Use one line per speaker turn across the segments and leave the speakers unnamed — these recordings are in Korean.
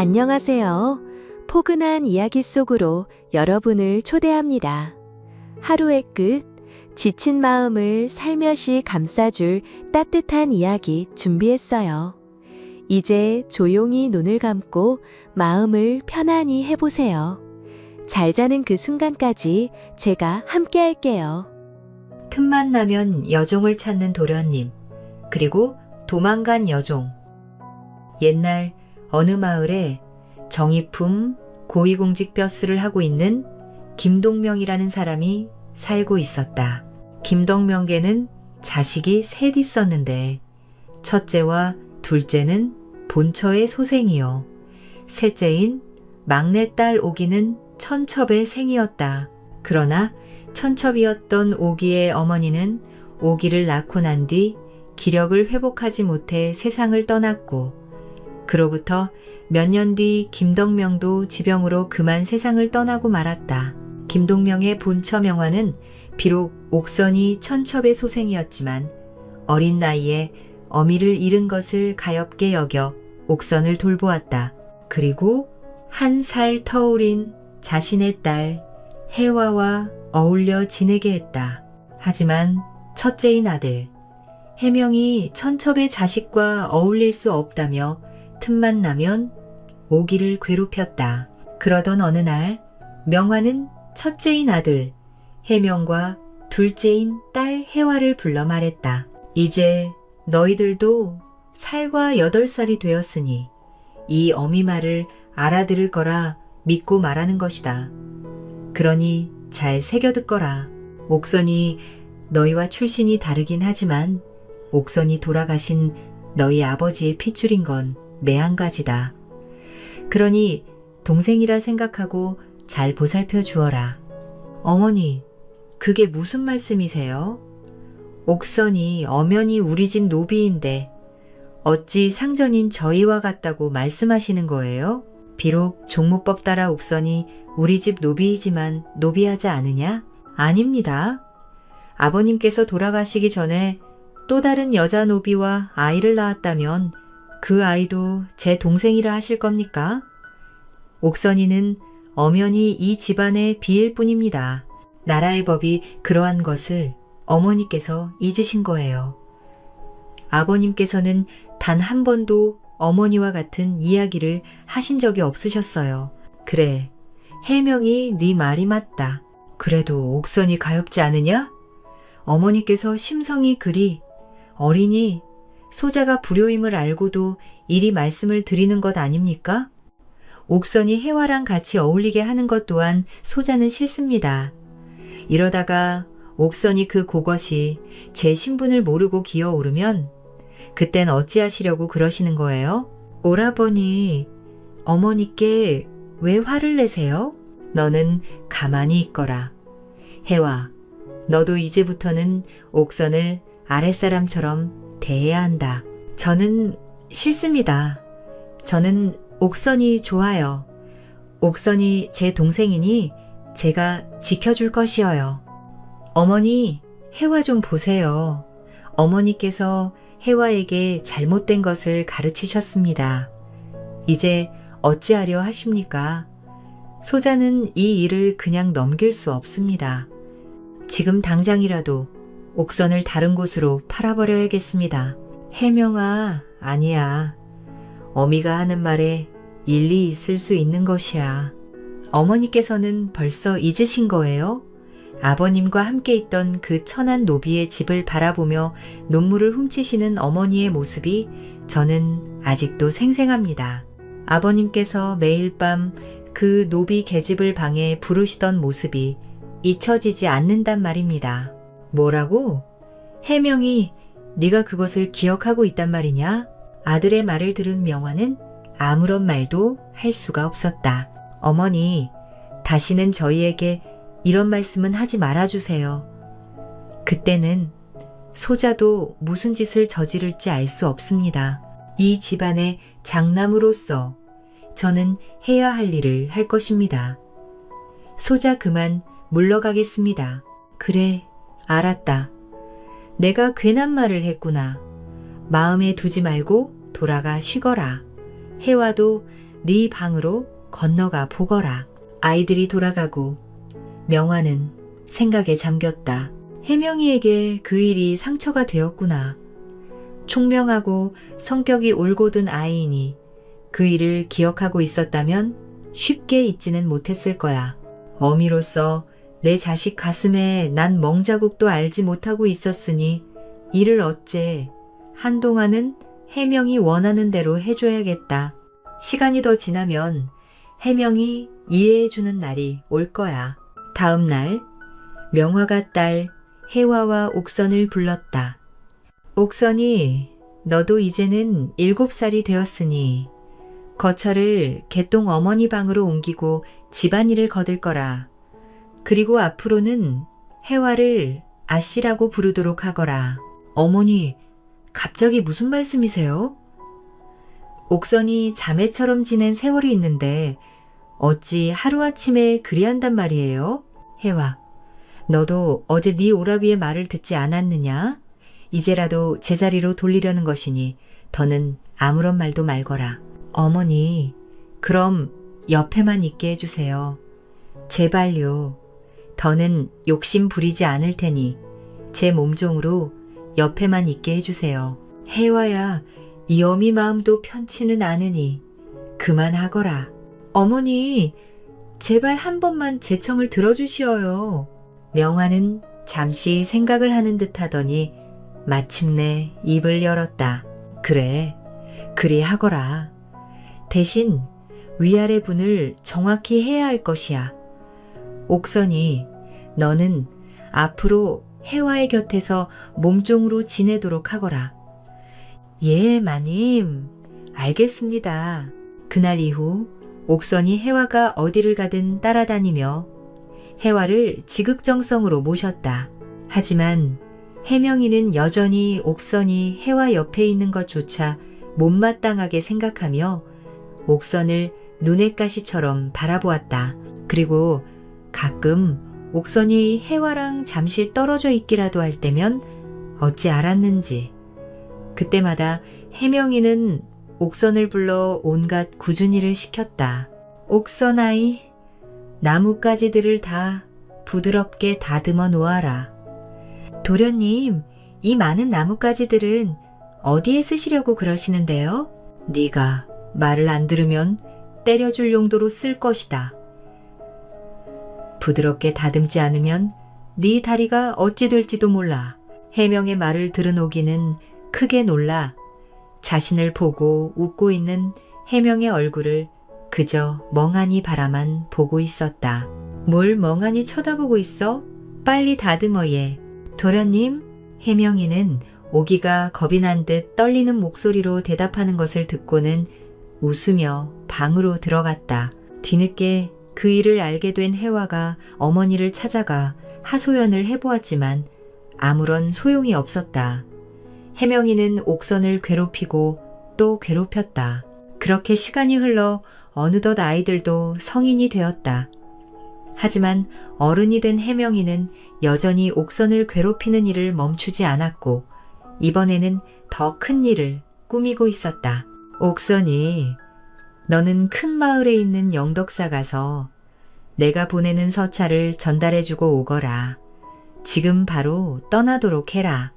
안녕하세요. 포근한 이야기 속으로 여러분을 초대합니다. 하루의 끝, 지친 마음을 살며시 감싸줄 따뜻한 이야기 준비했어요. 이제 조용히 눈을 감고 마음을 편안히 해보세요. 잘 자는 그 순간까지 제가 함께 할게요.
틈만 나면 여종을 찾는 도련님, 그리고 도망간 여종. 옛날 어느 마을에 정의품 고위공직 벼슬을 하고 있는 김동명이라는 사람이 살고 있었다. 김동명께는 자식이 셋 있었는데 첫째와 둘째는 본처의 소생이요. 셋째인 막내딸 오기는 천첩의 생이었다. 그러나 천첩이었던 오기의 어머니는 오기를 낳고 난 뒤 기력을 회복하지 못해 세상을 떠났고, 그로부터 몇 년 뒤 김동명도 지병으로 그만 세상을 떠나고 말았다. 김동명의 본처 명화는 비록 옥선이 천첩의 소생이었지만 어린 나이에 어미를 잃은 것을 가엾게 여겨 옥선을 돌보았다. 그리고 한 살 터울인 자신의 딸 해와와 어울려 지내게 했다. 하지만 첫째인 아들 해명이 천첩의 자식과 어울릴 수 없다며 틈만 나면 오기를 괴롭혔다. 그러던 어느 날 명화는 첫째인 아들 해명과 둘째인 딸 해와를 불러 말했다. 이제 너희들도 살과 8살이 되었으니 이 어미 말을 알아들을 거라 믿고 말하는 것이다. 그러니 잘 새겨듣거라. 옥선이 너희와 출신이 다르긴 하지만 옥선이 돌아가신 너희 아버지의 핏줄인 건 매한가지다. 그러니 동생이라 생각하고 잘 보살펴 주어라. 어머니, 그게 무슨 말씀이세요? 옥선이 엄연히 우리 집 노비인데 어찌 상전인 저희와 같다고 말씀하시는 거예요? 비록 종모법 따라 옥선이 우리 집 노비이지만 노비하지 않으냐? 아닙니다. 아버님께서 돌아가시기 전에 또 다른 여자 노비와 아이를 낳았다면 그 아이도 제 동생이라 하실 겁니까? 옥선이는 엄연히 이 집안의 비일 뿐입니다. 나라의 법이 그러한 것을 어머니께서 잊으신 거예요. 아버님께서는 단 한 번도 어머니와 같은 이야기를 하신 적이 없으셨어요. 그래, 해명이 네 말이 맞다. 그래도 옥선이 가엾지 않으냐? 어머니께서 심성이 그리 어리니 소자가 불효임을 알고도 이리 말씀을 드리는 것 아닙니까? 옥선이 해와랑 같이 어울리게 하는 것 또한 소자는 싫습니다. 이러다가 옥선이 그 고것이 제 신분을 모르고 기어오르면 그땐 어찌하시려고 그러시는 거예요? 오라버니, 어머니께 왜 화를 내세요? 너는 가만히 있거라. 해와, 너도 이제부터는 옥선을 아랫사람처럼 대해야 한다. 저는 싫습니다. 저는 옥선이 좋아요. 옥선이 제 동생이니 제가 지켜줄 것이어요. 어머니, 해와 좀 보세요. 어머니께서 해와에게 잘못된 것을 가르치셨습니다. 이제 어찌하려 하십니까? 소자는 이 일을 그냥 넘길 수 없습니다. 지금 당장이라도 옥선을 다른 곳으로 팔아버려야겠습니다. 해명아, 아니야. 어미가 하는 말에 일리 있을 수 있는 것이야. 어머니께서는 벌써 잊으신 거예요? 아버님과 함께 있던 그 천한 노비의 집을 바라보며 눈물을 훔치시는 어머니의 모습이 저는 아직도 생생합니다. 아버님께서 매일 밤 그 노비 계집을 방에 부르시던 모습이 잊혀지지 않는단 말입니다. 뭐라고? 해명이 네가 그것을 기억하고 있단 말이냐? 아들의 말을 들은 명화는 아무런 말도 할 수가 없었다. 어머니, 다시는 저희에게 이런 말씀은 하지 말아주세요. 그때는 소자도 무슨 짓을 저지를지 알 수 없습니다. 이 집안의 장남으로서 저는 해야 할 일을 할 것입니다. 소자 그만 물러가겠습니다. 그래, 알았다. 내가 괜한 말을 했구나. 마음에 두지 말고 돌아가 쉬거라. 해와도 네 방으로 건너가 보거라. 아이들이 돌아가고 명화는 생각에 잠겼다. 혜명이에게 그 일이 상처가 되었구나. 총명하고 성격이 올곧은 아이이니 그 일을 기억하고 있었다면 쉽게 잊지는 못했을 거야. 어미로서 내 자식 가슴에 난 멍자국도 알지 못하고 있었으니 이를 어째 한동안은 혜명이 원하는 대로 해줘야겠다. 시간이 더 지나면 혜명이 이해해주는 날이 올 거야. 다음 날 명화가 딸 혜화와 옥선을 불렀다. 옥선이 너도 이제는 7살이 되었으니 거처를 개똥 어머니 방으로 옮기고 집안일을 거들 거라. 그리고 앞으로는 혜화를 아씨라고 부르도록 하거라. 어머니, 갑자기 무슨 말씀이세요? 옥선이 자매처럼 지낸 세월이 있는데 어찌 하루아침에 그리한단 말이에요? 혜화, 너도 어제 네 오라비의 말을 듣지 않았느냐? 이제라도 제자리로 돌리려는 것이니 더는 아무런 말도 말거라. 어머니, 그럼 옆에만 있게 해주세요. 제발요. 더는 욕심 부리지 않을 테니 제 몸종으로 옆에만 있게 해주세요. 혜화야, 이 어미 마음도 편치는 않으니 그만하거라. 어머니, 제발 한 번만 제 청을 들어주시어요. 명화는 잠시 생각을 하는 듯 하더니 마침내 입을 열었다. 그래, 그리 하거라. 대신 위아래 분을 정확히 해야 할 것이야. 옥선이, 너는 앞으로 혜화의 곁에서 몸종으로 지내도록 하거라. 예, 마님. 알겠습니다. 그날 이후 옥선이 혜화가 어디를 가든 따라다니며 혜화를 지극정성으로 모셨다. 하지만 혜명이는 여전히 옥선이 혜화 옆에 있는 것조차 못마땅하게 생각하며 옥선을 눈의 가시처럼 바라보았다. 그리고 가끔 옥선이 혜화랑 잠시 떨어져 있기라도 할 때면 어찌 알았는지 그때마다 혜명이는 옥선을 불러 온갖 꾸준히를 시켰다. 옥선아이, 나뭇가지들을 다 부드럽게 다듬어 놓아라. 도련님, 이 많은 나뭇가지들은 어디에 쓰시려고 그러시는데요? 네가 말을 안 들으면 때려줄 용도로 쓸 것이다. 부드럽게 다듬지 않으면 네 다리가 어찌 될지도 몰라. 혜명의 말을 들은 오기는 크게 놀라 자신을 보고 웃고 있는 혜명의 얼굴을 그저 멍하니 바라만 보고 있었다. 뭘 멍하니 쳐다보고 있어? 빨리 다듬어 얘. 도련님, 혜명이는 오기가 겁이 난 듯 떨리는 목소리로 대답하는 것을 듣고는 웃으며 방으로 들어갔다. 뒤늦게 그 일을 알게 된 혜화가 어머니를 찾아가 하소연을 해보았지만 아무런 소용이 없었다. 혜명이는 옥선을 괴롭히고 또 괴롭혔다. 그렇게 시간이 흘러 어느덧 아이들도 성인이 되었다. 하지만 어른이 된 혜명이는 여전히 옥선을 괴롭히는 일을 멈추지 않았고 이번에는 더 큰 일을 꾸미고 있었다. 옥선이, 너는 큰 마을에 있는 영덕사 가서 내가 보내는 서찰을 전달해주고 오거라. 지금 바로 떠나도록 해라.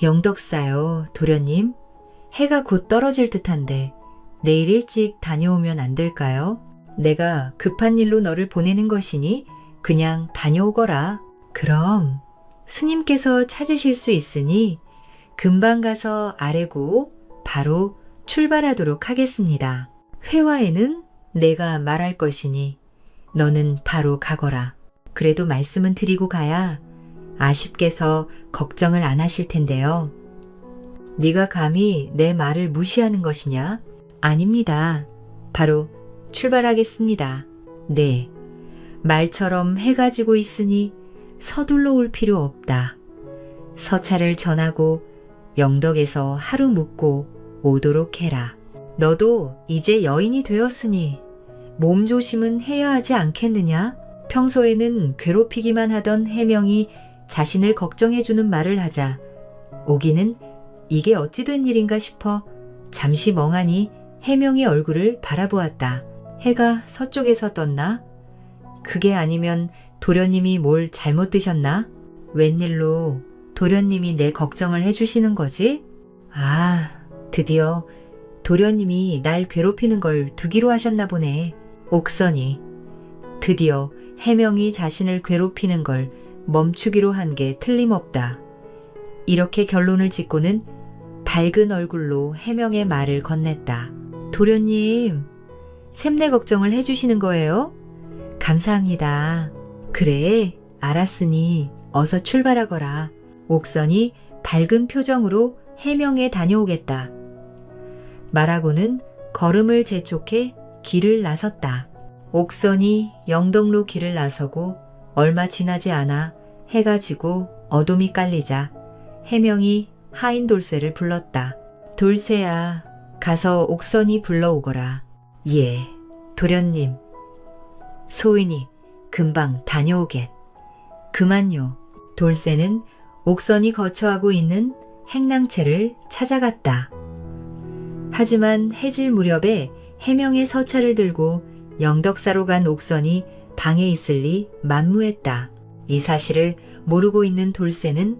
영덕사요, 도련님. 해가 곧 떨어질 듯한데 내일 일찍 다녀오면 안 될까요? 내가 급한 일로 너를 보내는 것이니 그냥 다녀오거라. 그럼 스님께서 찾으실 수 있으니 금방 가서 아래고 바로 출발하도록 하겠습니다. 회화에는 내가 말할 것이니 너는 바로 가거라. 그래도 말씀은 드리고 가야 아쉽게서 걱정을 안 하실 텐데요. 네가 감히 내 말을 무시하는 것이냐? 아닙니다. 바로 출발하겠습니다. 네, 말처럼 해가 지고 있으니 서둘러 올 필요 없다. 서찰을 전하고 영덕에서 하루 묵고 오도록 해라. 너도 이제 여인이 되었으니 몸조심은 해야 하지 않겠느냐? 평소에는 괴롭히기만 하던 혜명이 자신을 걱정해주는 말을 하자 오기는 이게 어찌 된 일인가 싶어 잠시 멍하니 해명의 얼굴을 바라보았다. 해가 서쪽에서 떴나? 그게 아니면 도련님이 뭘 잘못 드셨나? 웬일로 도련님이 내 걱정을 해주시는 거지? 아, 드디어 도련님이 날 괴롭히는 걸 두기로 하셨나 보네. 옥선이. 드디어 해명이 자신을 괴롭히는 걸 멈추기로 한 게 틀림없다. 이렇게 결론을 짓고는 밝은 얼굴로 해명의 말을 건넸다. 도련님, 샘내 걱정을 해주시는 거예요? 감사합니다. 그래, 알았으니 어서 출발하거라. 옥선이 밝은 표정으로 해명에 다녀오겠다. 말하고는 걸음을 재촉해 길을 나섰다. 옥선이 영덕로 길을 나서고 얼마 지나지 않아 해가 지고 어둠이 깔리자 해명이 하인 돌쇠를 불렀다. 돌쇠야, 가서 옥선이 불러오거라. 예, 도련님. 소인이 금방 다녀오겠. 그만요. 돌쇠는 옥선이 거처하고 있는 행랑채를 찾아갔다. 하지만 해질 무렵에 해명의 서차를 들고 영덕사로 간 옥선이 방에 있을 리 만무했다. 이 사실을 모르고 있는 돌쇠는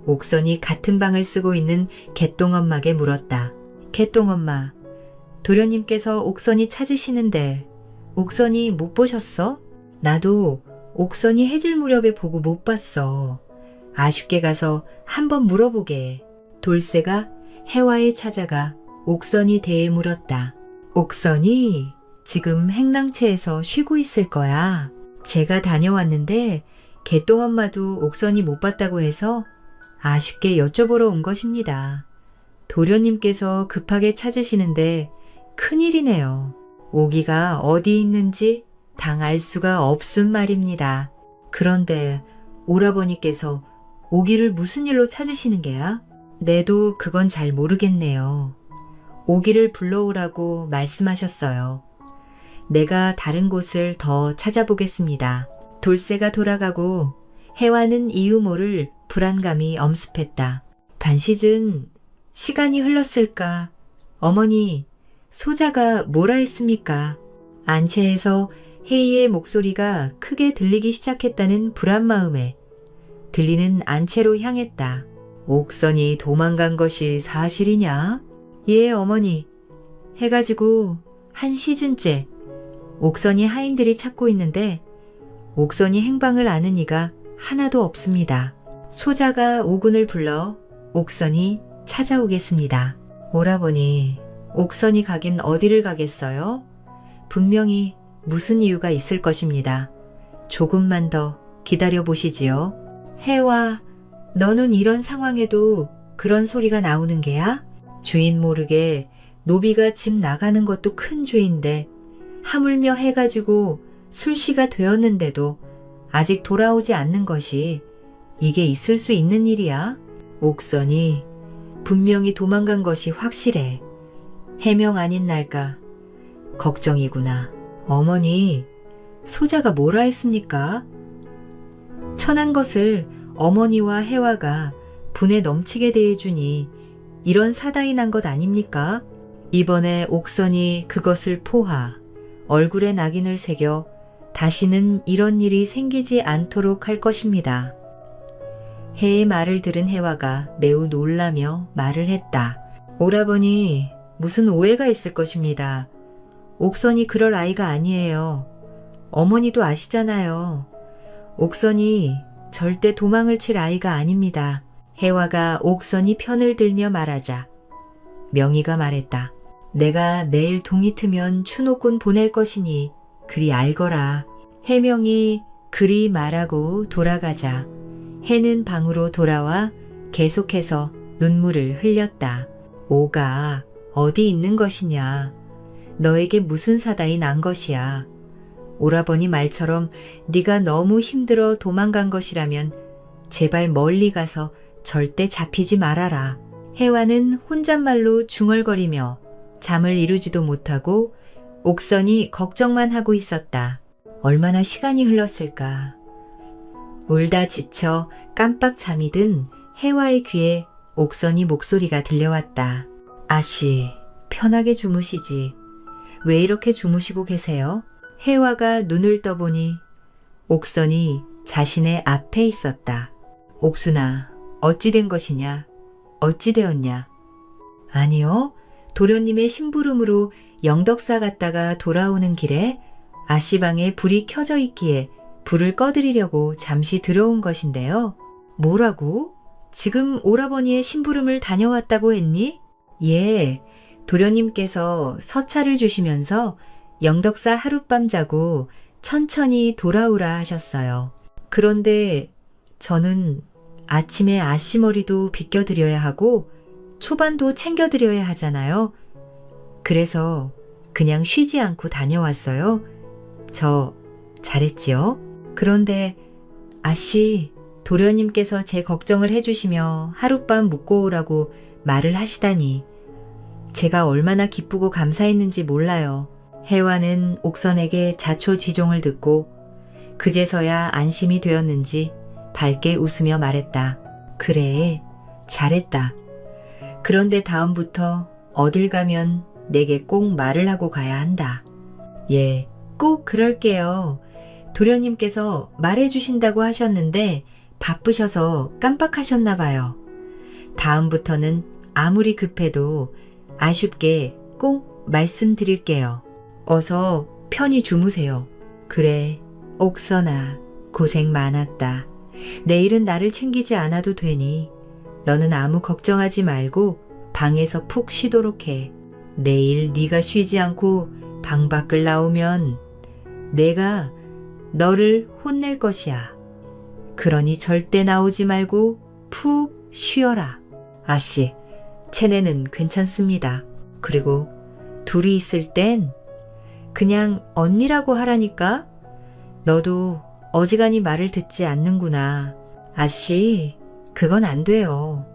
옥선이 같은 방을 쓰고 있는 개똥엄마에게 물었다. 개똥엄마, 도련님께서 옥선이 찾으시는데 옥선이 못 보셨어? 나도 옥선이 해질 무렵에 보고 못 봤어. 아쉽게 가서 한번 물어보게. 돌쇠가 해와에 찾아가 옥선이 대해 물었다. 옥선이 지금 행랑채에서 쉬고 있을 거야. 제가 다녀왔는데 개똥엄마도 옥선이 못 봤다고 해서 아쉽게 여쭤보러 온 것입니다. 도련님께서 급하게 찾으시는데 큰일이네요. 오기가 어디 있는지 당 알 수가 없음 말입니다. 그런데 오라버니께서 오기를 무슨 일로 찾으시는 게야? 내도 그건 잘 모르겠네요. 오기를 불러오라고 말씀하셨어요. 내가 다른 곳을 더 찾아보겠습니다. 돌쇠가 돌아가고 해와는 이유 모를 불안감이 엄습했다. 반시즌 시간이 흘렀을까? 어머니, 소자가 뭐라 했습니까? 안채에서 혜이의 목소리가 크게 들리기 시작했다는 불안 마음에 들리는 안채로 향했다. 옥선이 도망간 것이 사실이냐? 예, 어머니. 해가지고 한 시즌째 옥선이 하인들이 찾고 있는데 옥선이 행방을 아는 이가 하나도 없습니다. 소자가 오군을 불러 옥선이 찾아오겠습니다. 오라버니, 옥선이 가긴 어디를 가겠어요? 분명히 무슨 이유가 있을 것입니다. 조금만 더 기다려 보시지요. 해와, 너는 이런 상황에도 그런 소리가 나오는 게야? 주인 모르게 노비가 집 나가는 것도 큰 죄인데 하물며 해가지고 술시가 되었는데도 아직 돌아오지 않는 것이 이게 있을 수 있는 일이야? 옥선이 분명히 도망간 것이 확실해. 해명 아닌 날까? 걱정이구나. 어머니, 소자가 뭐라 했습니까? 천한 것을 어머니와 해와가 분에 넘치게 대해주니 이런 사단이 난 것 아닙니까? 이번에 옥선이 그것을 포하 얼굴에 낙인을 새겨 다시는 이런 일이 생기지 않도록 할 것입니다. 해의 말을 들은 해와가 매우 놀라며 말을 했다. 오라버니, 무슨 오해가 있을 것입니다. 옥선이 그럴 아이가 아니에요. 어머니도 아시잖아요. 옥선이 절대 도망을 칠 아이가 아닙니다. 해와가 옥선이 편을 들며 말하자 명희가 말했다. 내가 내일 동이 트면 추노꾼 보낼 것이니 그리 알거라. 해명이 그리 말하고 돌아가자 해는 방으로 돌아와 계속해서 눈물을 흘렸다. 오가 어디 있는 것이냐. 너에게 무슨 사단이 난 것이야. 오라버니 말처럼 네가 너무 힘들어 도망간 것이라면 제발 멀리 가서 절대 잡히지 말아라. 해와는 혼잣말로 중얼거리며 잠을 이루지도 못하고 옥선이 걱정만 하고 있었다. 얼마나 시간이 흘렀을까. 울다 지쳐 깜빡 잠이 든 해와의 귀에 옥선이 목소리가 들려왔다. 아씨, 편하게 주무시지. 왜 이렇게 주무시고 계세요? 혜화가 눈을 떠보니 옥선이 자신의 앞에 있었다. 옥순아, 어찌 된 것이냐? 어찌 되었냐? 아니요. 도련님의 심부름으로 영덕사 갔다가 돌아오는 길에 아씨방에 불이 켜져 있기에 불을 꺼드리려고 잠시 들어온 것인데요. 뭐라고? 지금 오라버니의 심부름을 다녀왔다고 했니? 예, 도련님께서 서차를 주시면서 영덕사 하룻밤 자고 천천히 돌아오라 하셨어요. 그런데 저는 아침에 아씨머리도 빗겨드려야 하고 초반도 챙겨드려야 하잖아요. 그래서 그냥 쉬지 않고 다녀왔어요. 저 잘했지요? 그런데 아씨, 도련님께서 제 걱정을 해주시며 하룻밤 묵고 오라고 말을 하시다니 제가 얼마나 기쁘고 감사했는지 몰라요. 혜화는 옥선에게 자초지종을 듣고 그제서야 안심이 되었는지 밝게 웃으며 말했다. 그래, 잘했다. 그런데 다음부터 어딜 가면 내게 꼭 말을 하고 가야 한다. 예, 꼭 그럴게요. 도련님께서 말해주신다고 하셨는데 바쁘셔서 깜빡하셨나 봐요. 다음부터는 아무리 급해도 아쉽게 꼭 말씀드릴게요. 어서 편히 주무세요. 그래, 옥선아, 고생 많았다. 내일은 나를 챙기지 않아도 되니 너는 아무 걱정하지 말고 방에서 푹 쉬도록 해. 내일 네가 쉬지 않고 방 밖을 나오면 내가 너를 혼낼 것이야. 그러니 절대 나오지 말고 푹 쉬어라. 아씨, 체내는 괜찮습니다. 그리고 둘이 있을 땐 그냥 언니라고 하라니까. 너도 어지간히 말을 듣지 않는구나. 아씨, 그건 안 돼요.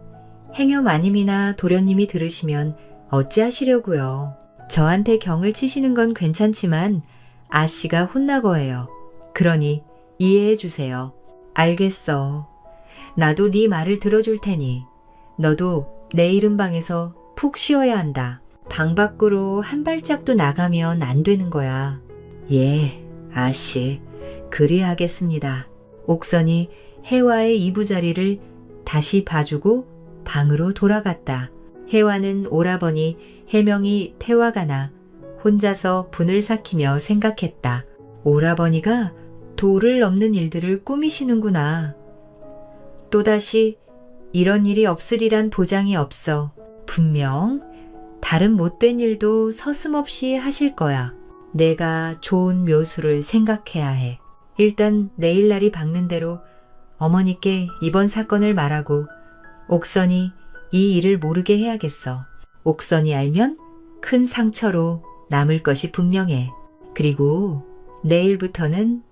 행여 마님이나 도련님이 들으시면 어찌하시려고요. 저한테 경을 치시는 건 괜찮지만 아씨가 혼나고 해요. 그러니 이해해 주세요. 알겠어. 나도 네 말을 들어줄 테니 너도 내 이른 방에서 푹 쉬어야 한다. 방 밖으로 한 발짝도 나가면 안 되는 거야. 예, 아씨, 그리하겠습니다. 옥선이 혜화의 이부자리를 다시 봐주고 방으로 돌아갔다. 혜화는 오라버니 해명이 태화가 나 혼자서 분을 삭히며 생각했다. 오라버니가 도를 넘는 일들을 꾸미시는구나. 또다시 이런 일이 없으리란 보장이 없어. 분명 다른 못된 일도 서슴없이 하실 거야. 내가 좋은 묘수를 생각해야 해. 일단 내일날이 밝는 대로 어머니께 이번 사건을 말하고 옥선이 이 일을 모르게 해야겠어. 옥선이 알면 큰 상처로 남을 것이 분명해. 그리고 내일부터는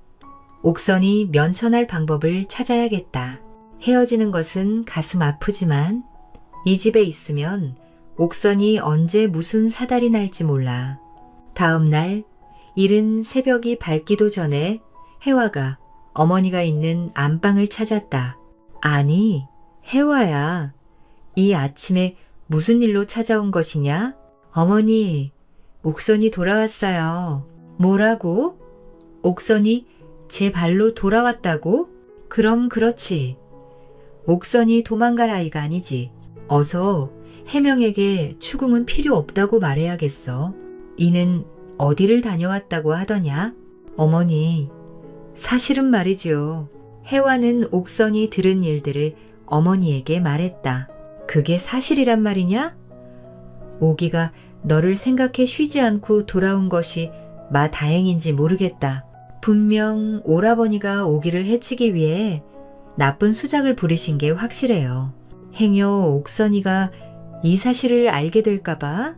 옥선이 면천할 방법을 찾아야겠다. 헤어지는 것은 가슴 아프지만 이 집에 있으면 옥선이 언제 무슨 사달이 날지 몰라. 다음 날 이른 새벽이 밝기도 전에 혜화가 어머니가 있는 안방을 찾았다. 아니, 혜화야. 이 아침에 무슨 일로 찾아온 것이냐? 어머니, 옥선이 돌아왔어요. 뭐라고? 옥선이 제 발로 돌아왔다고? 그럼 그렇지. 옥선이 도망갈 아이가 아니지. 어서 해명에게 추궁은 필요 없다고 말해야겠어. 이는 어디를 다녀왔다고 하더냐? 어머니, 사실은 말이지요. 혜화는 옥선이 들은 일들을 어머니에게 말했다. 그게 사실이란 말이냐? 오기가 너를 생각해 쉬지 않고 돌아온 것이 다행인지 모르겠다. 분명 오라버니가 오기를 해치기 위해 나쁜 수작을 부리신 게 확실해요. 행여 옥선이가 이 사실을 알게 될까봐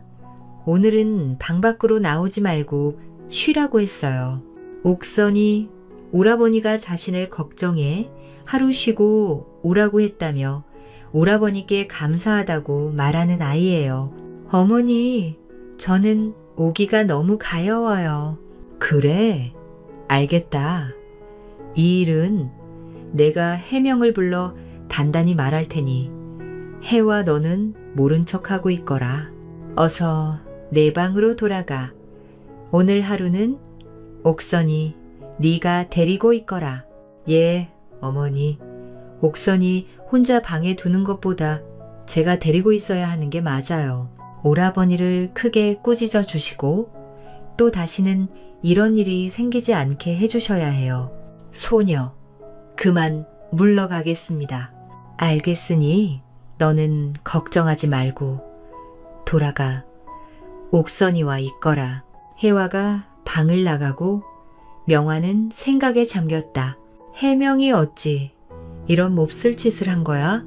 오늘은 방 밖으로 나오지 말고 쉬라고 했어요. 옥선이 오라버니가 자신을 걱정해 하루 쉬고 오라고 했다며 오라버니께 감사하다고 말하는 아이예요. 어머니, 저는 오기가 너무 가여워요. 그래, 알겠다. 이 일은 내가 해명을 불러 단단히 말할 테니 혜와 너는 모른 척하고 있거라. 어서 내 방으로 돌아가. 오늘 하루는 옥선이 네가 데리고 있거라. 예, 어머니. 옥선이 혼자 방에 두는 것보다 제가 데리고 있어야 하는 게 맞아요. 오라버니를 크게 꾸짖어 주시고 또 다시는 이런 일이 생기지 않게 해주셔야 해요. 소녀, 그만 물러가겠습니다. 알겠으니 너는 걱정하지 말고 돌아가. 옥선이와 있거라. 혜화가 방을 나가고 명화는 생각에 잠겼다. 해명이 어찌 이런 몹쓸 짓을 한 거야?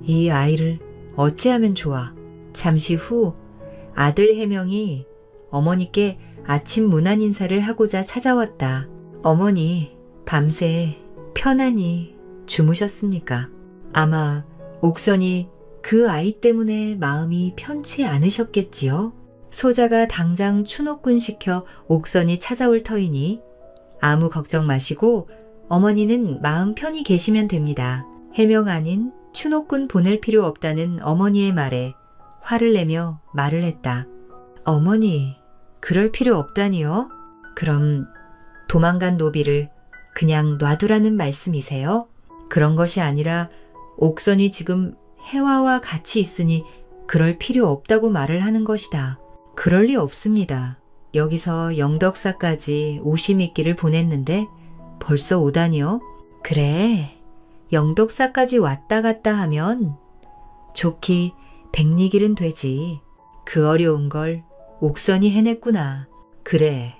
이 아이를 어찌하면 좋아. 잠시 후 아들 해명이 어머니께 아침 문안 인사를 하고자 찾아왔다. 어머니, 밤새 편안히 주무셨습니까? 아마 옥선이 그 아이 때문에 마음이 편치 않으셨겠지요? 소자가 당장 추노꾼 시켜 옥선이 찾아올 터이니 아무 걱정 마시고 어머니는 마음 편히 계시면 됩니다. 해명 아닌 추노꾼 보낼 필요 없다는 어머니의 말에 화를 내며 말을 했다. 어머니, 그럴 필요 없다니요? 그럼 도망간 노비를 그냥 놔두라는 말씀이세요? 그런 것이 아니라 옥선이 지금 혜화와 같이 있으니 그럴 필요 없다고 말을 하는 것이다. 그럴 리 없습니다. 여기서 영덕사까지 오시미끼를 보냈는데 벌써 오다니요? 그래, 영덕사까지 왔다 갔다 하면 좋기 백리길은 되지. 그 어려운 걸 옥선이 해냈구나. 그래,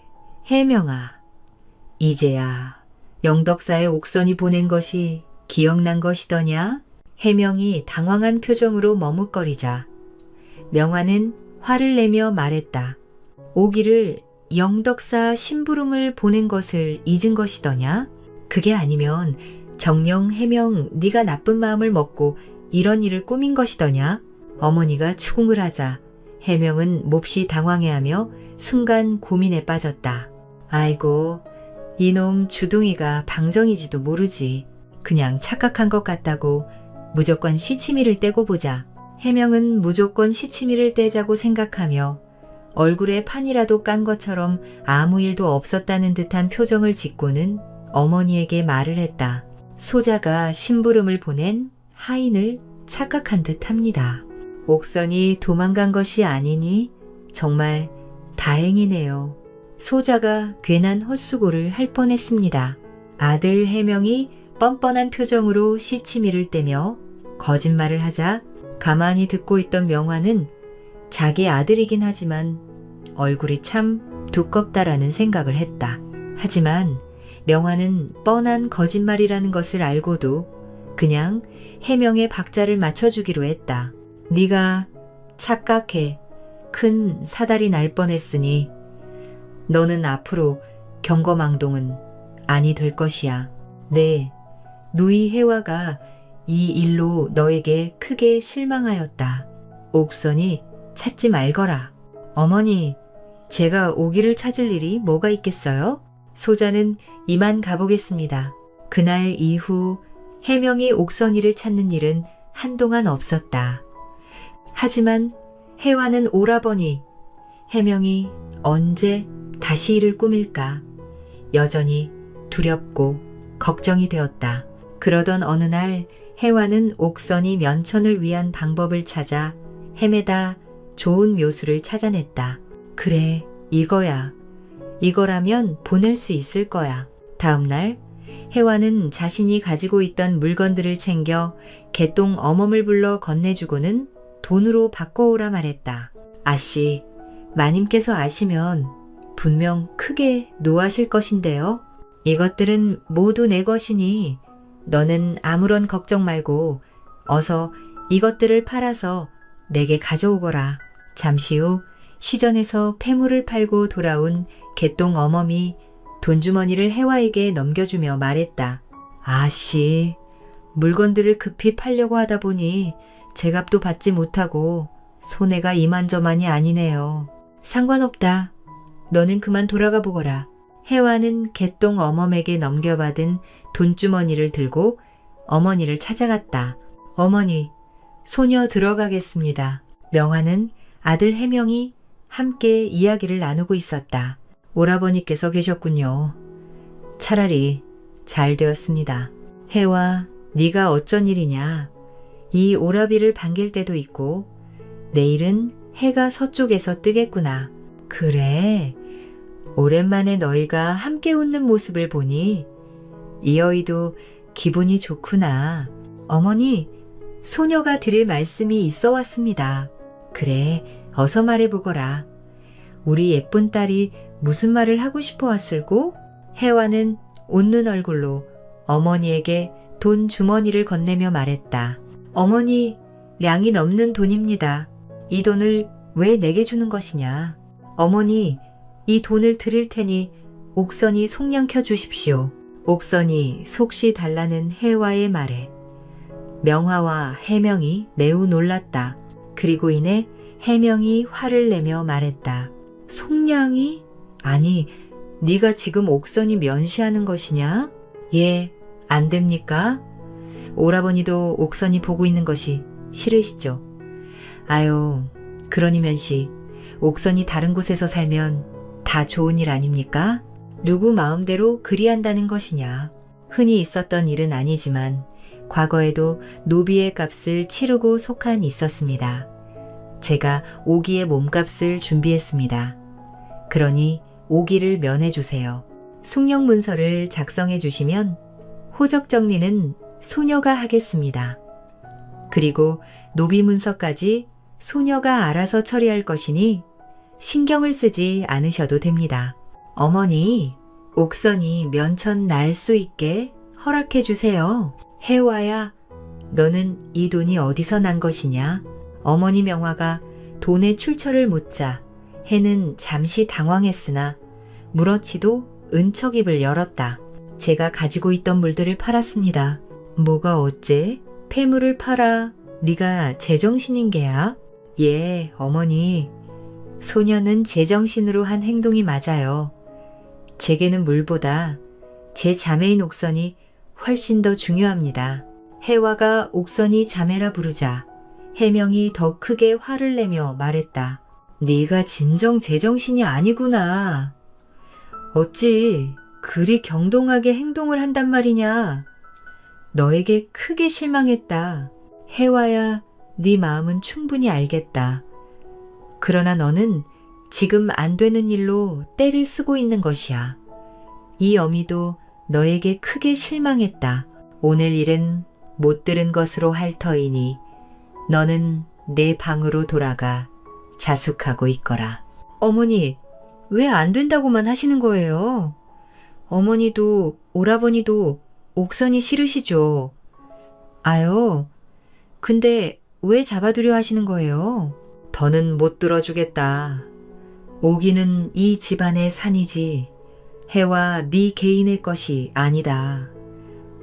해명아. 이제야 영덕사에 옥선이 보낸 것이 기억난 것이더냐? 해명이 당황한 표정으로 머뭇거리자 명화는 화를 내며 말했다. 오기를 영덕사 심부름을 보낸 것을 잊은 것이더냐? 그게 아니면 정녕 해명 네가 나쁜 마음을 먹고 이런 일을 꾸민 것이더냐? 어머니가 추궁을 하자 해명은 몹시 당황해하며 순간 고민에 빠졌다. 아이고, 이놈 주둥이가 방정이지도 모르지. 그냥 착각한 것 같다고 무조건 시치미를 떼고 보자. 해명은 무조건 시치미를 떼자고 생각하며 얼굴에 판이라도 깐 것처럼 아무 일도 없었다는 듯한 표정을 짓고는 어머니에게 말을 했다. 소자가 심부름을 보낸 하인을 착각한 듯합니다. 옥선이 도망간 것이 아니니 정말 다행이네요. 소자가 괜한 헛수고를 할 뻔했습니다. 아들 해명이 뻔뻔한 표정으로 시치미를 떼며 거짓말을 하자 가만히 듣고 있던 명화는 자기 아들이긴 하지만 얼굴이 참 두껍다라는 생각을 했다. 하지만 명화는 뻔한 거짓말이라는 것을 알고도 그냥 해명의 박자를 맞춰주기로 했다. 네가 착각해 큰 사달이 날 뻔했으니 너는 앞으로 경거망동은 아니 될 것이야. 네, 누이 혜화가 이 일로 너에게 크게 실망하였다. 옥선이 찾지 말거라. 어머니, 제가 오기를 찾을 일이 뭐가 있겠어요? 소자는 이만 가보겠습니다. 그날 이후 해명이 옥선이를 찾는 일은 한동안 없었다. 하지만 혜화는 오라버니, 해명이 언제 다시 일을 꾸밀까 여전히 두렵고 걱정이 되었다. 그러던 어느 날 혜화는 옥선이 면천을 위한 방법을 찾아 헤매다 좋은 묘수를 찾아냈다. 그래, 이거야. 이거라면 보낼 수 있을 거야. 다음 날 혜화는 자신이 가지고 있던 물건들을 챙겨 개똥 어멈을 불러 건네주고는 돈으로 바꿔오라 말했다. 아씨, 마님께서 아시면 분명 크게 노하실 것인데요. 이것들은 모두 내 것이니 너는 아무런 걱정 말고 어서 이것들을 팔아서 내게 가져오거라. 잠시 후 시전에서 폐물을 팔고 돌아온 개똥 어멈이 돈주머니를 혜화에게 넘겨주며 말했다. 아씨, 물건들을 급히 팔려고 하다 보니 제값도 받지 못하고 손해가 이만저만이 아니네요. 상관없다. 너는 그만 돌아가 보거라. 혜화는 개똥 어멈에게 넘겨받은 돈주머니를 들고 어머니를 찾아갔다. 어머니, 소녀 들어가겠습니다. 명화는 아들 해명이 함께 이야기를 나누고 있었다. 오라버니께서 계셨군요. 차라리 잘 되었습니다. 해와 네가 어쩐 일이냐. 이 오라비를 반길 때도 있고 내일은 해가 서쪽에서 뜨겠구나. 그래. 오랜만에 너희가 함께 웃는 모습을 보니 이 어이도 기분이 좋구나. 어머니, 소녀가 드릴 말씀이 있어 왔습니다. 그래, 어서 말해보거라. 우리 예쁜 딸이 무슨 말을 하고 싶어 왔을꼬? 해와는 웃는 얼굴로 어머니에게 돈 주머니를 건네며 말했다. 어머니, 량이 넘는 돈입니다. 이 돈을 왜 내게 주는 것이냐? 어머니, 이 돈을 드릴 테니 옥선이 속량 켜주십시오. 옥선이 속시 달라는 해와의 말에 명화와 해명이 매우 놀랐다. 그리고 이내 해명이 화를 내며 말했다. 속량이? 아니, 네가 지금 옥선이 면시하는 것이냐? 예, 안 됩니까? 오라버니도 옥선이 보고 있는 것이 싫으시죠? 아유, 그러니 면시, 옥선이 다른 곳에서 살면 다 좋은 일 아닙니까? 누구 마음대로 그리한다는 것이냐. 흔히 있었던 일은 아니지만 과거에도 노비의 값을 치르고 속한 있었습니다. 제가 오기의 몸값을 준비했습니다. 그러니 오기를 면해주세요. 숙령 문서를 작성해 주시면 호적 정리는 소녀가 하겠습니다. 그리고 노비 문서까지 소녀가 알아서 처리할 것이니 신경을 쓰지 않으셔도 됩니다. 어머니, 옥선이 면천 날 수 있게 허락해 주세요. 해와야, 너는 이 돈이 어디서 난 것이냐? 어머니 명화가 돈의 출처를 묻자 해는 잠시 당황했으나 무러치도 은척입을 열었다. 제가 가지고 있던 물들을 팔았습니다. 뭐가 어째? 폐물을 팔아 네가 제정신인 게야? 예, 어머니. 소녀는 제정신으로 한 행동이 맞아요. 제게는 물보다 제 자매인 옥선이 훨씬 더 중요합니다. 해와가 옥선이 자매라 부르자 해명이 더 크게 화를 내며 말했다. 네가 진정 제정신이 아니구나. 어찌 그리 경동하게 행동을 한단 말이냐. 너에게 크게 실망했다. 해와야, 네 마음은 충분히 알겠다. 그러나 너는 지금 안 되는 일로 때를 쓰고 있는 것이야. 이 어미도 너에게 크게 실망했다. 오늘 일은 못 들은 것으로 할 터이니 너는 내 방으로 돌아가 자숙하고 있거라. 어머니, 왜 안 된다고만 하시는 거예요? 어머니도 오라버니도 옥선이 싫으시죠? 아유, 근데 왜 잡아두려 하시는 거예요? 더는 못 들어주겠다. 오기는 이 집안의 산이지 해와 네 개인의 것이 아니다.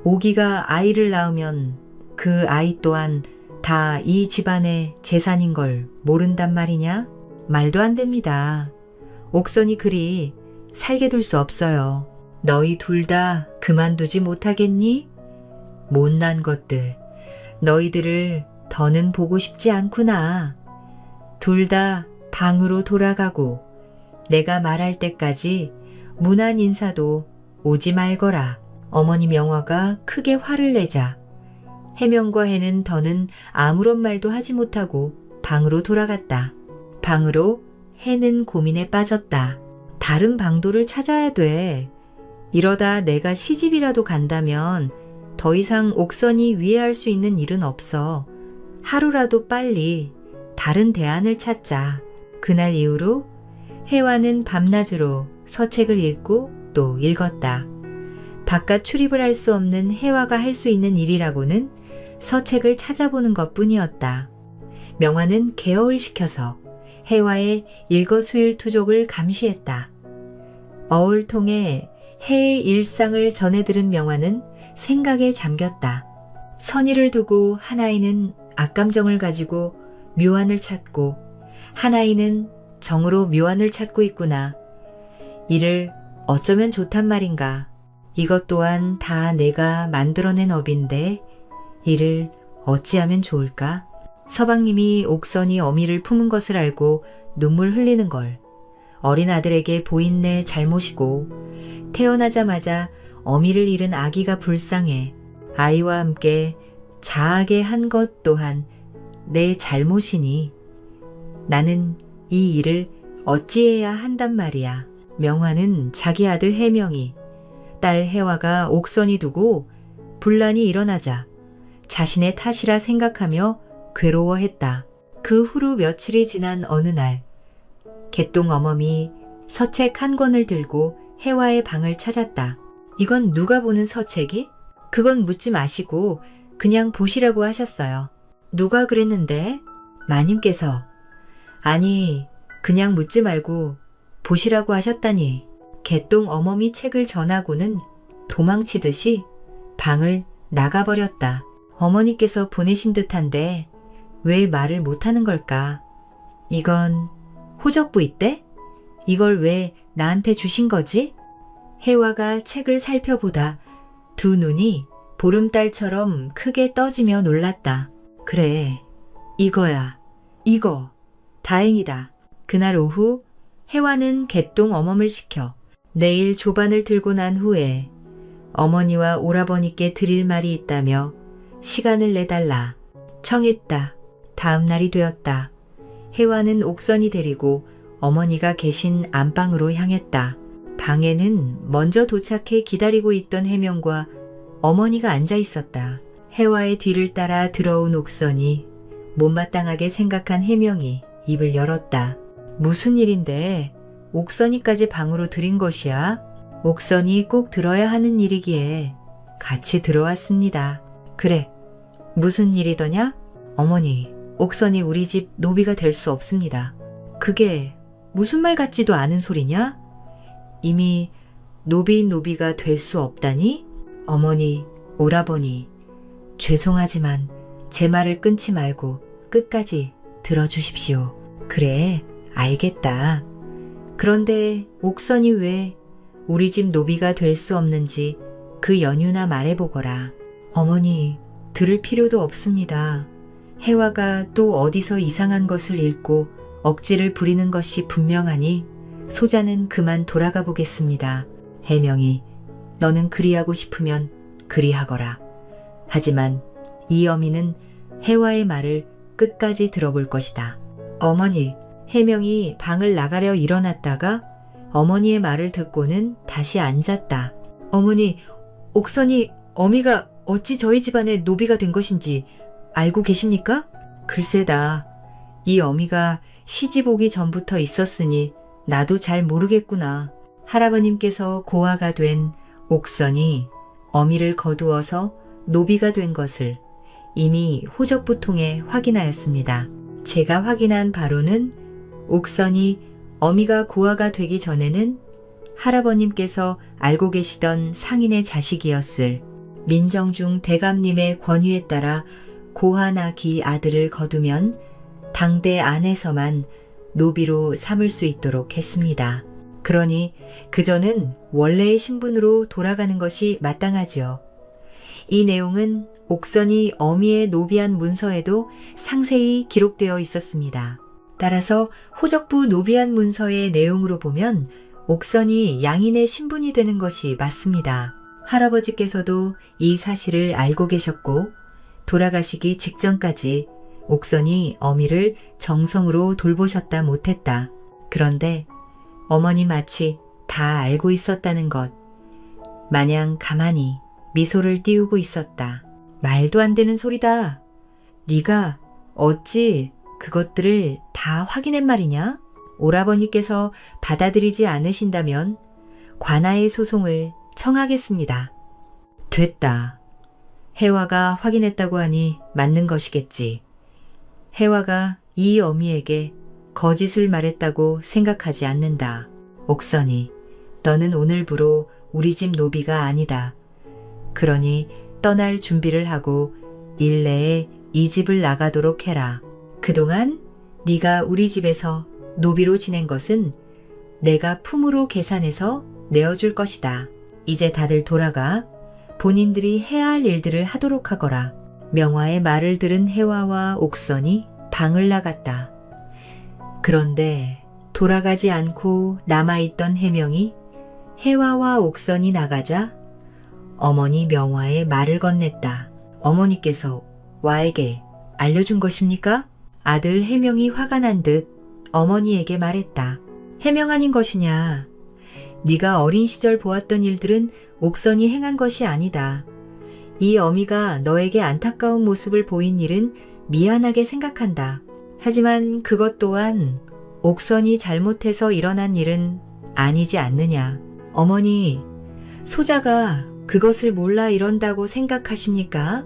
오기가 아이를 낳으면 그 아이 또한 다 이 집안의 재산인 걸 모른단 말이냐? 말도 안 됩니다. 옥선이 그리 살게 둘 수 없어요. 너희 둘 다 그만두지 못하겠니? 못난 것들, 너희들을 더는 보고 싶지 않구나. 둘 다 방으로 돌아가고 내가 말할 때까지 무난 인사도 오지 말거라. 어머니 명화가 크게 화를 내자 해명과 해는 더는 아무런 말도 하지 못하고 방으로 돌아갔다. 방으로 해는 고민에 빠졌다. 다른 방도를 찾아야 돼. 이러다 내가 시집이라도 간다면 더 이상 옥선이 위해할 수 있는 일은 없어. 하루라도 빨리 다른 대안을 찾자. 그날 이후로 해와는 밤낮으로 서책을 읽고 또 읽었다. 바깥 출입을 할 수 없는 해와가 할 수 있는 일이라고는 서책을 찾아보는 것뿐이었다. 명화는 계어을 시켜서 해와의 일거수일투족을 감시했다. 어을 통해 해의 일상을 전해 들은 명화는 생각에 잠겼다. 선의를 두고 한 아이는 악감정을 가지고 묘안을 찾고 한 아이는 정으로 묘안을 찾고 있구나. 이를 어쩌면 좋단 말인가. 이것 또한 다 내가 만들어낸 업인데 이를 어찌하면 좋을까? 서방님이 옥선이 어미를 품은 것을 알고 눈물 흘리는 걸 어린 아들에게 보인 내 잘못이고 태어나자마자 어미를 잃은 아기가 불쌍해 아이와 함께 자하게 한 것 또한 내 잘못이니 나는 이 일을 어찌해야 한단 말이야. 명화는 자기 아들 해명이 딸 해화가 옥선이 두고 분란이 일어나자 자신의 탓이라 생각하며 괴로워했다. 그 후로 며칠이 지난 어느 날 개똥 어멈이 서책 한 권을 들고 해화의 방을 찾았다. 이건 누가 보는 서책이? 그건 묻지 마시고 그냥 보시라고 하셨어요. 누가 그랬는데? 마님께서. 아니, 그냥 묻지 말고 보시라고 하셨다니. 개똥 어멈이 책을 전하고는 도망치듯이 방을 나가버렸다. 어머니께서 보내신 듯한데 왜 말을 못하는 걸까? 이건 호적부 있대? 이걸 왜 나한테 주신 거지? 해화가 책을 살펴보다 두 눈이 보름달처럼 크게 떠지며 놀랐다. 그래, 이거야. 이거. 다행이다. 그날 오후 해화는 개똥 어멈을 시켜 내일 조반을 들고 난 후에 어머니와 오라버니께 드릴 말이 있다며 시간을 내달라 청했다. 다음 날이 되었다. 해화는 옥선이 데리고 어머니가 계신 안방으로 향했다. 방에는 먼저 도착해 기다리고 있던 해명과 어머니가 앉아 있었다. 해화의 뒤를 따라 들어온 옥선이 못마땅하게 생각한 해명이 입을 열었다. 무슨 일인데 옥선이까지 방으로 들인 것이야? 옥선이 꼭 들어야 하는 일이기에 같이 들어왔습니다. 그래, 무슨 일이더냐? 어머니, 옥선이 우리 집 노비가 될 수 없습니다. 그게 무슨 말 같지도 않은 소리냐? 이미 노비인 노비가 될 수 없다니? 어머니, 오라버니, 죄송하지만 제 말을 끊지 말고 끝까지 들어주십시오. 그래, 알겠다. 그런데 옥선이 왜 우리 집 노비가 될 수 없는지 그 연유나 말해보거라. 어머니, 들을 필요도 없습니다. 해화가 또 어디서 이상한 것을 읽고 억지를 부리는 것이 분명하니 소자는 그만 돌아가 보겠습니다. 해명이 너는 그리하고 싶으면 그리하거라. 하지만 이 어미는 해화의 말을 끝까지 들어볼 것이다. 어머니, 해명이 방을 나가려 일어났다가 어머니의 말을 듣고는 다시 앉았다. 어머니, 옥선이 어미가 어찌 저희 집안의 노비가 된 것인지 알고 계십니까? 글쎄다. 이 어미가 시집 오기 전부터 있었으니 나도 잘 모르겠구나. 할아버님께서 고아가 된 옥선이 어미를 거두어서 노비가 된 것을 이미 호적부 통해 확인하였습니다. 제가 확인한 바로는 옥선이 어미가 고아가 되기 전에는 할아버님께서 알고 계시던 상인의 자식이었을 민정중 대감님의 권유에 따라 고아나기 아들을 거두면 당대 안에서만 노비로 삼을 수 있도록 했습니다. 그러니 그저는 원래의 신분으로 돌아가는 것이 마땅하지요. 이 내용은 옥선이 어미의 노비한 문서에도 상세히 기록되어 있었습니다. 따라서 호적부 노비한 문서의 내용으로 보면 옥선이 양인의 신분이 되는 것이 맞습니다. 할아버지께서도 이 사실을 알고 계셨고 돌아가시기 직전까지 옥선이 어미를 정성으로 돌보셨다 못했다. 그런데 어머니 마치 다 알고 있었다는 것 마냥 가만히 미소를 띄우고 있었다. 말도 안 되는 소리다. 네가 어찌 그것들을 다 확인한 말이냐? 오라버니께서 받아들이지 않으신다면 관아의 소송을 청하겠습니다. 됐다. 해화가 확인했다고 하니 맞는 것이겠지. 해화가 이 어미에게 거짓을 말했다고 생각하지 않는다. 옥선이, 너는 오늘부로 우리 집 노비가 아니다. 그러니 떠날 준비를 하고 일 내에 이 집을 나가도록 해라. 그동안 네가 우리 집에서 노비로 지낸 것은 내가 품으로 계산해서 내어줄 것이다. 이제 다들 돌아가 본인들이 해야 할 일들을 하도록 하거라. 명화의 말을 들은 해와와 옥선이 방을 나갔다. 그런데 돌아가지 않고 남아있던 해명이 해와와 옥선이 나가자 어머니 명화의 말을 건넸다. 어머니께서 와에게 알려준 것입니까? 아들 해명이 화가 난 듯 어머니에게 말했다. 해명 아닌 것이냐? 네가 어린 시절 보았던 일들은 옥선이 행한 것이 아니다. 이 어미가 너에게 안타까운 모습을 보인 일은 미안하게 생각한다. 하지만 그것 또한 옥선이 잘못해서 일어난 일은 아니지 않느냐. 어머니, 소자가 그것을 몰라 이런다고 생각하십니까?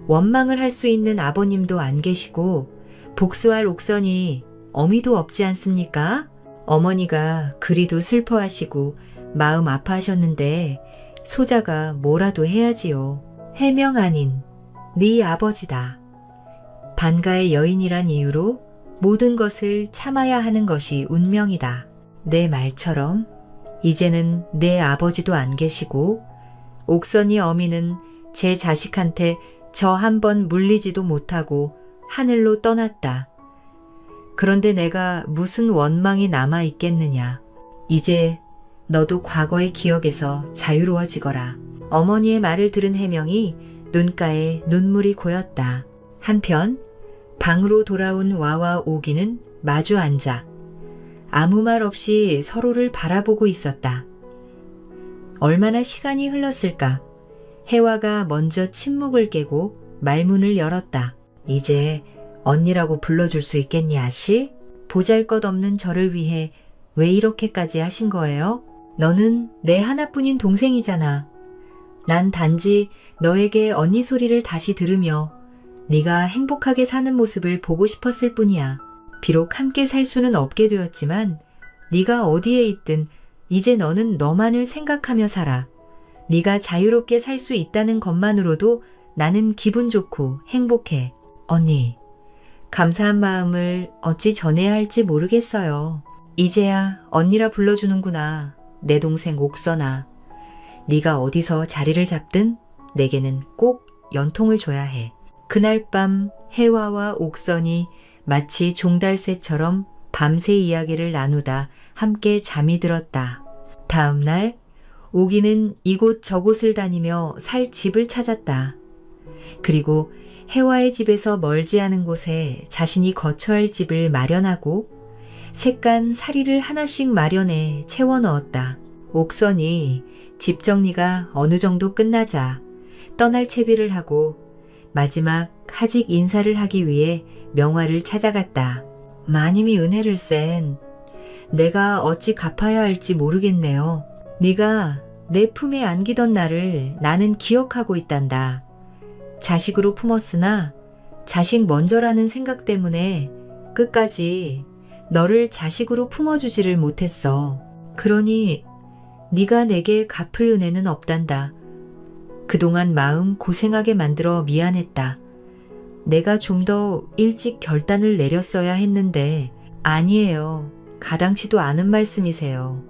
원망을 할 수 있는 아버님도 안 계시고 복수할 옥선이 어미도 없지 않습니까? 어머니가 그리도 슬퍼하시고 마음 아파하셨는데 소자가 뭐라도 해야지요. 해명 아닌 네 아버지다. 반가의 여인이란 이유로 모든 것을 참아야 하는 것이 운명이다. 내 말처럼 이제는 내 아버지도 안 계시고 옥선이 어미는 제 자식한테 저 한 번 물리지도 못하고 하늘로 떠났다. 그런데 내가 무슨 원망이 남아 있겠느냐. 이제 너도 과거의 기억에서 자유로워지거라. 어머니의 말을 들은 해명이 눈가에 눈물이 고였다. 한편 방으로 돌아온 와와 오기는 마주 앉아 아무 말 없이 서로를 바라보고 있었다. 얼마나 시간이 흘렀을까? 해와가 먼저 침묵을 깨고 말문을 열었다. 이제 언니라고 불러줄 수 있겠니, 아씨? 보잘것없는 저를 위해 왜 이렇게까지 하신 거예요? 너는 내 하나뿐인 동생이잖아. 난 단지 너에게 언니 소리를 다시 들으며 네가 행복하게 사는 모습을 보고 싶었을 뿐이야. 비록 함께 살 수는 없게 되었지만 네가 어디에 있든 이제 너는 너만을 생각하며 살아. 네가 자유롭게 살 수 있다는 것만으로도 나는 기분 좋고 행복해. 언니, 감사한 마음을 어찌 전해야 할지 모르겠어요. 이제야 언니라 불러주는구나. 내 동생 옥선아. 네가 어디서 자리를 잡든 내게는 꼭 연통을 줘야 해. 그날 밤 해와와 옥선이 마치 종달새처럼 밤새 이야기를 나누다 함께 잠이 들었다. 다음 날 오기는 이곳 저곳을 다니며 살 집을 찾았다. 그리고 해와의 집에서 멀지 않은 곳에 자신이 거처할 집을 마련하고 색간 사리를 하나씩 마련해 채워 넣었다. 옥선이 집 정리가 어느 정도 끝나자 떠날 채비를 하고 마지막 하직 인사를 하기 위해 명화를 찾아갔다. 마님이 은혜를 센 내가 어찌 갚아야 할지 모르겠네요. 네가 내 품에 안기던 날을 나는 기억하고 있단다. 자식으로 품었으나 자식 먼저라는 생각 때문에 끝까지 너를 자식으로 품어주지를 못했어. 그러니 네가 내게 갚을 은혜는 없단다. 그동안 마음 고생하게 만들어 미안했다. 내가 좀 더 일찍 결단을 내렸어야 했는데 아니에요. 가당치도 않은 말씀이세요.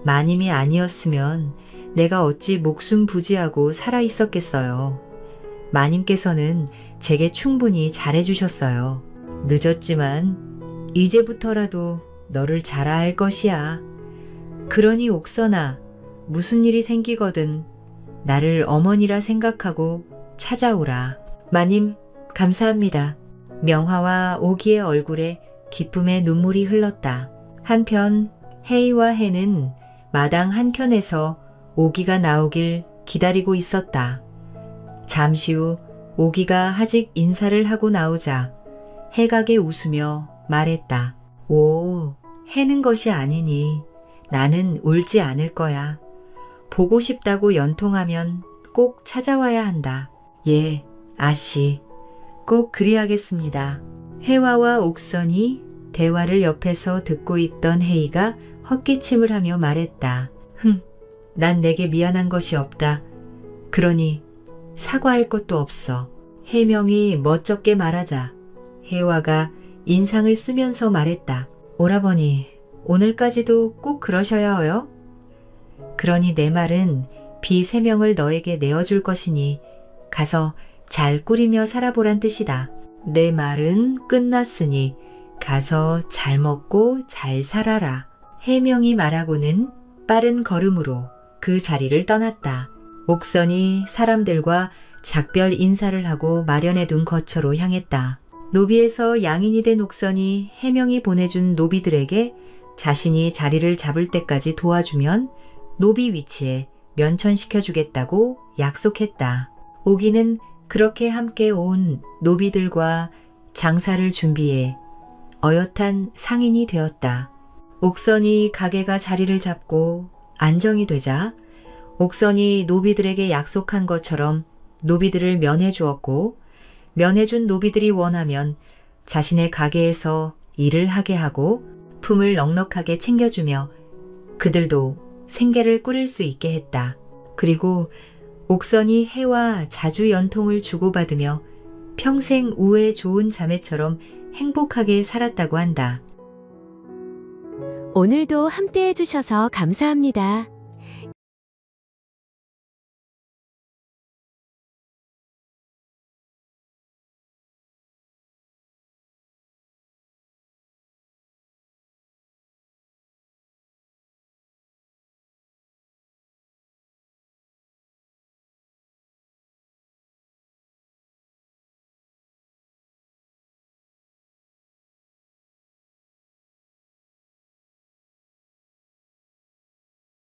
마님이 아니었으면 내가 어찌 목숨 부지하고 살아 있었겠어요. 마님께서는 제게 충분히 잘해주셨어요. 늦었지만 이제부터라도 너를 자라할 것이야. 그러니 옥선아, 무슨 일이 생기거든 나를 어머니라 생각하고 찾아오라. 마님, 감사합니다. 명화와 오기의 얼굴에 기쁨의 눈물이 흘렀다. 한편 해이와 해는 마당 한켠에서 오기가 나오길 기다리고 있었다. 잠시 후 오기가 하직 인사를 하고 나오자 해가게 웃으며 말했다. 오, 해는 것이 아니니 나는 울지 않을 거야. 보고 싶다고 연통하면 꼭 찾아와야 한다. 예, 아씨. 꼭 그리하겠습니다. 해와와 옥선이 대화를 옆에서 듣고 있던 해이가 헛기침을 하며 말했다. 난 내게 미안한 것이 없다. 그러니 사과할 것도 없어. 해명이 멋쩍게 말하자 해와가 인상을 쓰면서 말했다. 오라버니, 오늘까지도 꼭 그러셔야 해요? 그러니 내 말은 비 3명을 너에게 내어줄 것이니 가서 잘 꾸리며 살아보란 뜻이다. 내 말은 끝났으니 가서 잘 먹고 잘 살아라. 해명이 말하고는 빠른 걸음으로 그 자리를 떠났다. 옥선이 사람들과 작별 인사를 하고 마련해둔 거처로 향했다. 노비에서 양인이 된 옥선이 해명이 보내준 노비들에게 자신이 자리를 잡을 때까지 도와주면 노비 위치에 면천시켜주겠다고 약속했다. 오기는 그렇게 함께 온 노비들과 장사를 준비해 어엿한 상인이 되었다. 옥선이 가게가 자리를 잡고 안정이 되자 옥선이 노비들에게 약속한 것처럼 노비들을 면해 주었고 면해준 노비들이 원하면 자신의 가게에서 일을 하게 하고 품을 넉넉하게 챙겨주며 그들도 생계를 꾸릴 수 있게 했다. 그리고 옥선이 해와 자주 연통을 주고받으며 평생 우애 좋은 자매처럼 행복하게 살았다고 한다.
오늘도 함께 해주셔서 감사합니다.